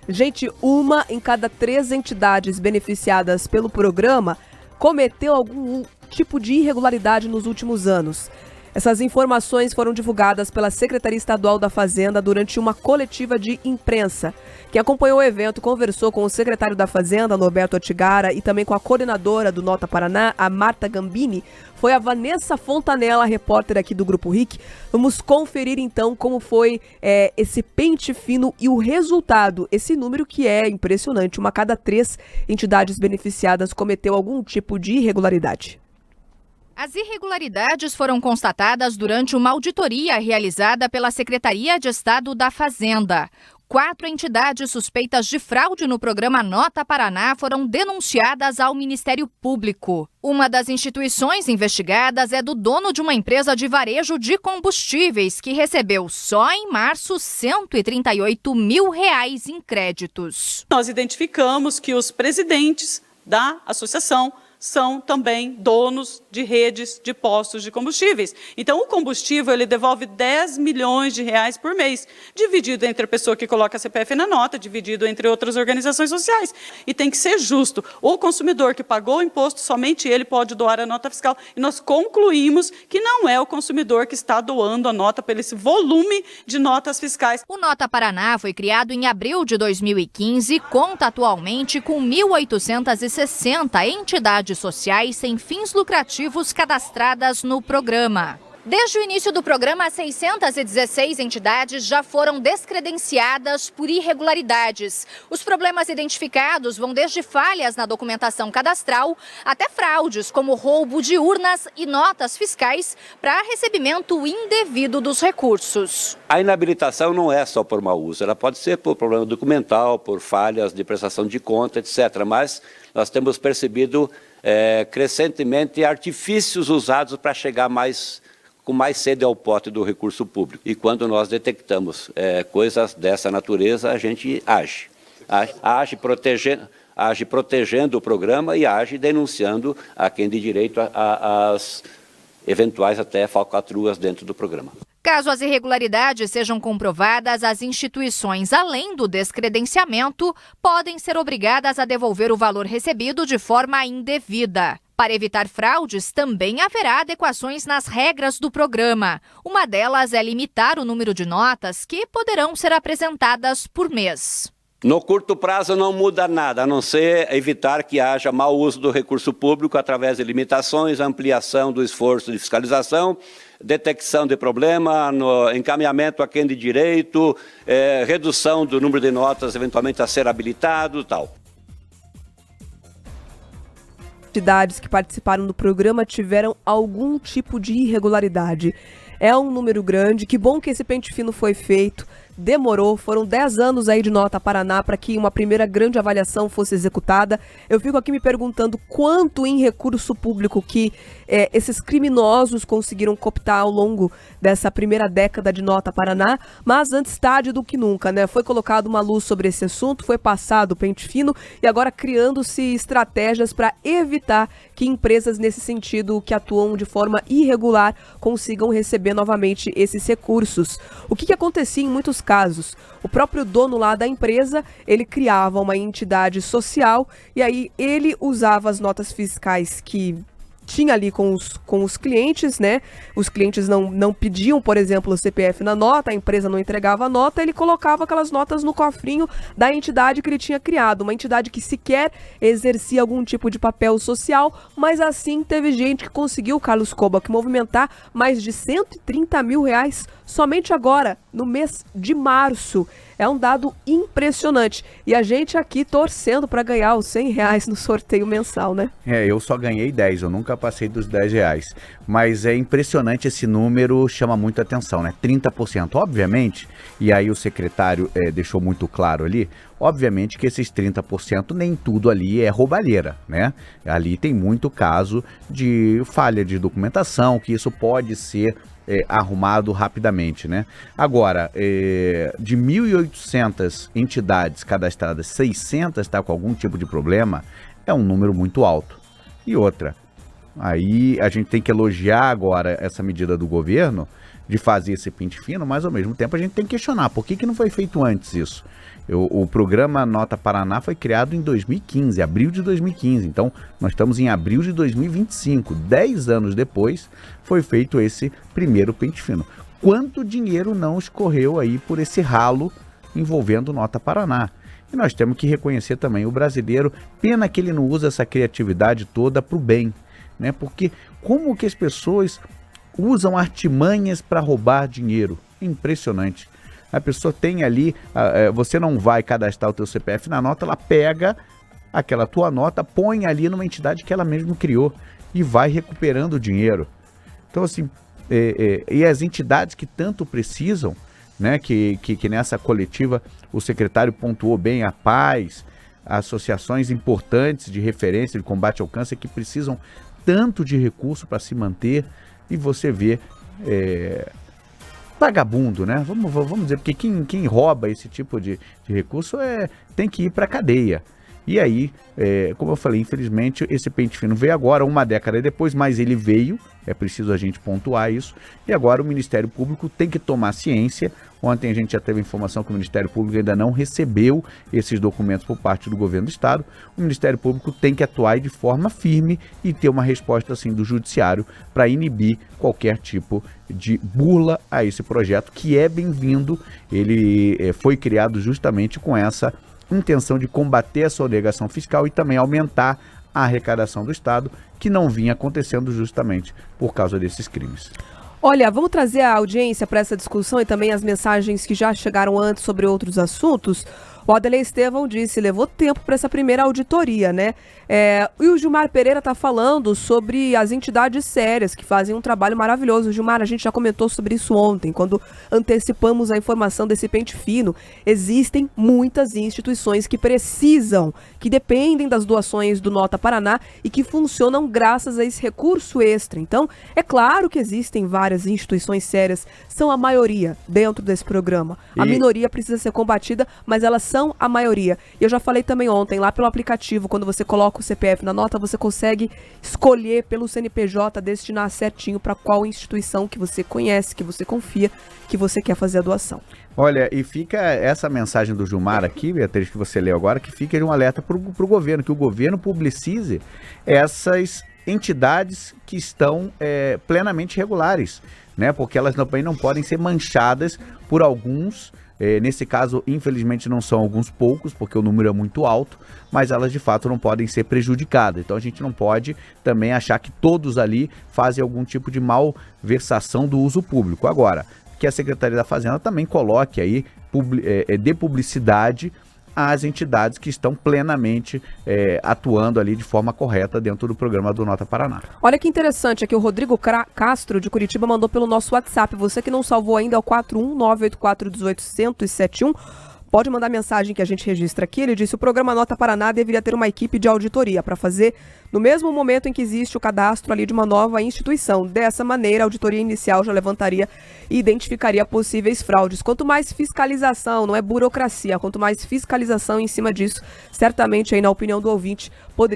Gente, uma em cada 3 entidades beneficiadas pelo programa cometeu algum tipo de irregularidade nos últimos anos. Essas informações foram divulgadas pela Secretaria Estadual da Fazenda durante uma coletiva de imprensa. Quem acompanhou o evento conversou com o secretário da Fazenda, Norberto Otigara, e também com a coordenadora do Nota Paraná, a Marta Gambini. Foi a Vanessa Fontanella, repórter aqui do Grupo RIC. Vamos conferir então como foi esse pente fino e o resultado. Esse número que é impressionante. Uma a cada 3 entidades beneficiadas cometeu algum tipo de irregularidade. As irregularidades foram constatadas durante uma auditoria realizada pela Secretaria de Estado da Fazenda. 4 entidades suspeitas de fraude no programa Nota Paraná foram denunciadas ao Ministério Público. Uma das instituições investigadas é do dono de uma empresa de varejo de combustíveis, que recebeu só em março R$138 mil em créditos. Nós identificamos que os presidentes da associação são também donos de redes de postos de combustíveis. Então, o combustível ele devolve R$10 milhões por mês, dividido entre a pessoa que coloca a CPF na nota, dividido entre outras organizações sociais. E tem que ser justo. O consumidor que pagou o imposto, somente ele pode doar a nota fiscal. E nós concluímos que não é o consumidor que está doando a nota pelo esse volume de notas fiscais. O Nota Paraná foi criado em abril de 2015 e conta atualmente com 1.860 entidades sociais sem fins lucrativos cadastradas no programa. Desde o início do programa, 616 entidades já foram descredenciadas por irregularidades. Os problemas identificados vão desde falhas na documentação cadastral até fraudes, como roubo de urnas e notas fiscais para recebimento indevido dos recursos. A inabilitação não é só por mau uso, ela pode ser por problema documental, por falhas de prestação de conta, etc. Mas nós temos percebido crescentemente artifícios usados para chegar com mais sede ao pote do recurso público. E quando nós detectamos coisas dessa natureza, a gente age. Age protegendo o programa e age denunciando a quem de direito às eventuais até falcatruas dentro do programa. Caso as irregularidades sejam comprovadas, as instituições, além do descredenciamento, podem ser obrigadas a devolver o valor recebido de forma indevida. Para evitar fraudes, também haverá adequações nas regras do programa. Uma delas é limitar o número de notas que poderão ser apresentadas por mês. No curto prazo não muda nada, a não ser evitar que haja mau uso do recurso público através de limitações, ampliação do esforço de fiscalização, detecção de problema, no encaminhamento a quem de direito, redução do número de notas eventualmente a ser habilitado e tal. Entidades que participaram do programa tiveram algum tipo de irregularidade. É um número grande, que bom que esse pente fino foi feito. Demorou, foram 10 anos aí de Nota Paraná para que uma primeira grande avaliação fosse executada. Eu fico aqui me perguntando quanto em recurso público que esses criminosos conseguiram cooptar ao longo dessa primeira década de Nota Paraná, mas antes tarde do que nunca, né? Foi colocado uma luz sobre esse assunto, foi passado o pente fino e agora criando-se estratégias para evitar que empresas nesse sentido, que atuam de forma irregular, consigam receber novamente esses recursos. O que acontecia em muitos casos? O próprio dono lá da empresa, ele criava uma entidade social e aí ele usava as notas fiscais que tinha ali com os clientes, né? Os clientes não pediam, por exemplo, o CPF na nota, a empresa não entregava a nota, ele colocava aquelas notas no cofrinho da entidade que ele tinha criado, uma entidade que sequer exercia algum tipo de papel social, mas assim teve gente que conseguiu, Carlos Kobach, movimentar mais de R$130 mil somente agora, no mês de março. É um dado impressionante. E a gente aqui torcendo para ganhar os R$100 no sorteio mensal, né? Eu só ganhei 10, eu nunca passei dos R$10. Mas é impressionante, esse número chama muita atenção, né? 30%, obviamente, e aí o secretário deixou muito claro ali, obviamente que esses 30% nem tudo ali é roubalheira, né? Ali tem muito caso de falha de documentação, que isso pode ser arrumado rapidamente, né? Agora, de 1.800 entidades cadastradas, 600 está com algum tipo de problema, é um número muito alto. E outra, aí a gente tem que elogiar agora essa medida do governo de fazer esse pente fino, mas ao mesmo tempo a gente tem que questionar por que não foi feito antes isso. O programa Nota Paraná foi criado em 2015, abril de 2015, então nós estamos em abril de 2025, 10 anos depois foi feito esse primeiro pente fino. Quanto dinheiro não escorreu aí por esse ralo envolvendo Nota Paraná? E nós temos que reconhecer também o brasileiro, pena que ele não usa essa criatividade toda para o bem, né? Porque como que as pessoas usam artimanhas para roubar dinheiro? Impressionante. A pessoa tem ali, você não vai cadastrar o teu CPF na nota, ela pega aquela tua nota, põe ali numa entidade que ela mesma criou e vai recuperando o dinheiro. Então assim, e as entidades que tanto precisam, né, que nessa coletiva o secretário pontuou bem, a Paz, associações importantes de referência de combate ao câncer que precisam tanto de recurso para se manter, e você vê vagabundo, né? Vamos dizer, porque quem rouba esse tipo de recurso tem que ir para a cadeia. E aí, como eu falei, infelizmente esse pente fino veio agora, uma década depois, mas ele veio, é preciso a gente pontuar isso, e agora o Ministério Público tem que tomar ciência. Ontem a gente já teve informação que o Ministério Público ainda não recebeu esses documentos por parte do governo do Estado. O Ministério Público tem que atuar de forma firme e ter uma resposta assim do Judiciário para inibir qualquer tipo de burla a esse projeto, que é bem-vindo. Ele foi criado justamente com essa intenção de combater a sonegação fiscal e também aumentar a arrecadação do Estado, que não vinha acontecendo justamente por causa desses crimes. Olha, vamos trazer a audiência para essa discussão e também as mensagens que já chegaram antes sobre outros assuntos. O Adelei Estevão disse, levou tempo para essa primeira auditoria, né? E o Gilmar Pereira está falando sobre as entidades sérias que fazem um trabalho maravilhoso. Gilmar, a gente já comentou sobre isso ontem, quando antecipamos a informação desse pente fino. Existem muitas instituições que precisam, que dependem das doações do Nota Paraná e que funcionam graças a esse recurso extra. Então, é claro que existem várias instituições sérias, são a maioria dentro desse programa. A minoria precisa ser combatida, mas elas são a maioria. E eu já falei também ontem, lá pelo aplicativo, quando você coloca o CPF na nota, você consegue escolher pelo CNPJ, destinar certinho para qual instituição que você conhece, que você confia, que você quer fazer a doação. Olha, e fica essa mensagem do Gilmar aqui, Beatriz, que você leu agora, que fica de um alerta para o governo, que o governo publicize essas entidades que estão plenamente regulares, né? Porque elas também não podem ser manchadas por alguns. Nesse caso, infelizmente, não são alguns poucos, porque o número é muito alto, mas elas de fato não podem ser prejudicadas. Então a gente não pode também achar que todos ali fazem algum tipo de malversação do uso público. Agora, que a Secretaria da Fazenda também coloque aí, dê publicidade às entidades que estão plenamente atuando ali de forma correta dentro do programa do Nota Paraná. Olha que interessante, aqui o Rodrigo Castro de Curitiba mandou pelo nosso WhatsApp. Você que não salvou ainda é o 41984181071. Pode mandar mensagem que a gente registra aqui. Ele disse: o programa Nota Paraná deveria ter uma equipe de auditoria para fazer no mesmo momento em que existe o cadastro ali de uma nova instituição. Dessa maneira, a auditoria inicial já levantaria e identificaria possíveis fraudes. Quanto mais fiscalização, não é burocracia, quanto mais fiscalização em cima disso, certamente aí na opinião do ouvinte poderia